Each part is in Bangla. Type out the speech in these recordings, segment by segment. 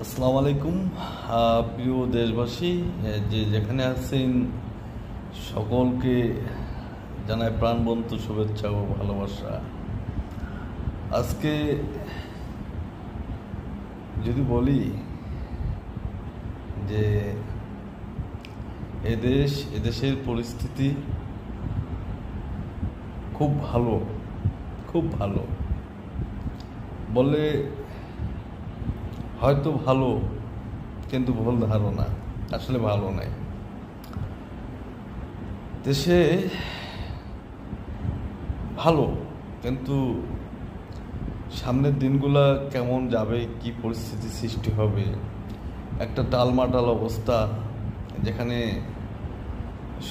আসসালামু আলাইকুম। প্রিয় দেশবাসী, যে যেখানে আছেন সকলকে জানাই প্রাণবন্ত শুভেচ্ছা ও ভালোবাসা। আজকে যদি বলি যে এদেশের পরিস্থিতি খুব ভালো, খুব ভালো বললে হয়তো ভালো, কিন্তু ভুল ধারণা, আসলে ভালো নাই। দেশে ভালো, কিন্তু সামনের দিনগুলা কেমন যাবে, কি পরিস্থিতি সৃষ্টি হবে, একটা টালমাটাল অবস্থা, যেখানে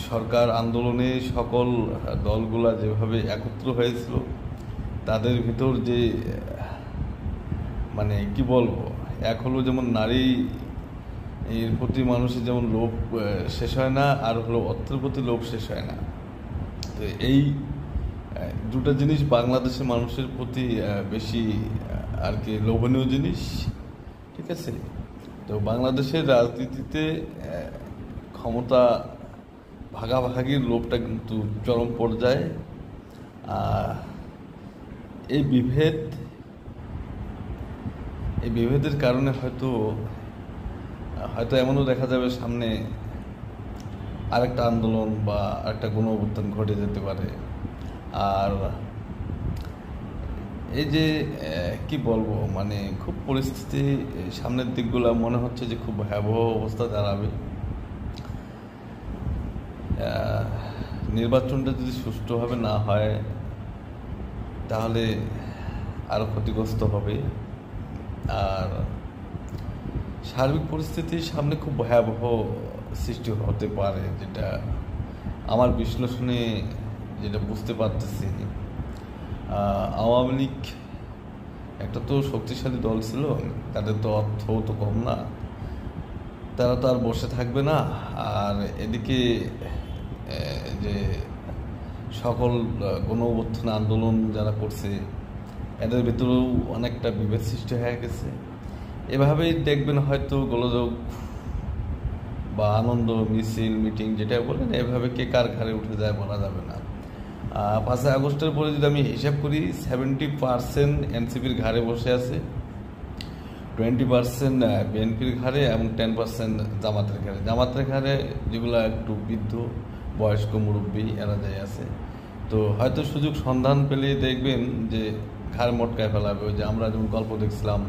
সরকার আন্দোলনে সকল দলগুলা যেভাবে একত্র হয়েছিল, তাদের ভিতর যে মানে কি বলবো, এক হলো যেমন নারী এর প্রতি মানুষের যেমন লোভ শেষ হয় না, আর হলো অর্থের প্রতি লোভ শেষ হয় না। তো এই দুটো জিনিস বাংলাদেশের মানুষের প্রতি বেশি আর কি লোভনীয় জিনিস, ঠিক আছে। তো বাংলাদেশের রাজনীতিতে ক্ষমতা ভাগাভাগির লোভটা কিন্তু চরম পর্যায়ে। এই বিভেদের কারণে হয়তো এমনও দেখা যাবে সামনে আরেকটা আন্দোলন বা আরেকটা গণ অভ্যুত্থান ঘটে যেতে পারে। আর এই যে কি বলবো, মানে খুব পরিস্থিতি সামনের দিকগুলো মনে হচ্ছে যে খুব ভয়াবহ অবস্থা দাঁড়াবে। নির্বাচনটা যদি সুষ্ঠুভাবে না হয় তাহলে আরো ক্ষতিগ্রস্ত হবে। আর সার্বিক পরিস্থিতির সামনে খুব ভয়াবহ সৃষ্টি হতে পারে, যেটা আমার বিশ্লেষণে যেটা বুঝতে পারতেছি। আওয়ামী লীগ একটা তো শক্তিশালী দল ছিল, তাদের তো অর্থ তো কম না, তারা তো আর বসে থাকবে না। আর এদিকে যে সকল গণ অভ্যুত্থান আন্দোলন যারা করছে, এদের ভিতরেও অনেকটা বিভেদ সৃষ্টি হয়ে গেছে। এভাবেই দেখবেন হয়তো গোলযোগ বা আনন্দ মিছিল মিটিং যেটা বলেন, এভাবে কে কার ঘাড়ে উঠে যায় বলা যাবে না। 5ই আগস্টের পরে যদি আমি হিসাব করি, 70% এনসিপির ঘাড়ে বসে আছে, 20% বিএনপির ঘাড়ে এবং 10% জামাতের ঘাড়ে যেগুলো একটু বৃদ্ধ বয়স্ক মুরব্বী এরা যায় আছে। তো হয়তো সুযোগ সন্ধান পেলে দেখবেন যে ঘাড় মটকায় ফেলাবে। ওই যে আমরা যেমন গল্প দেখছিলাম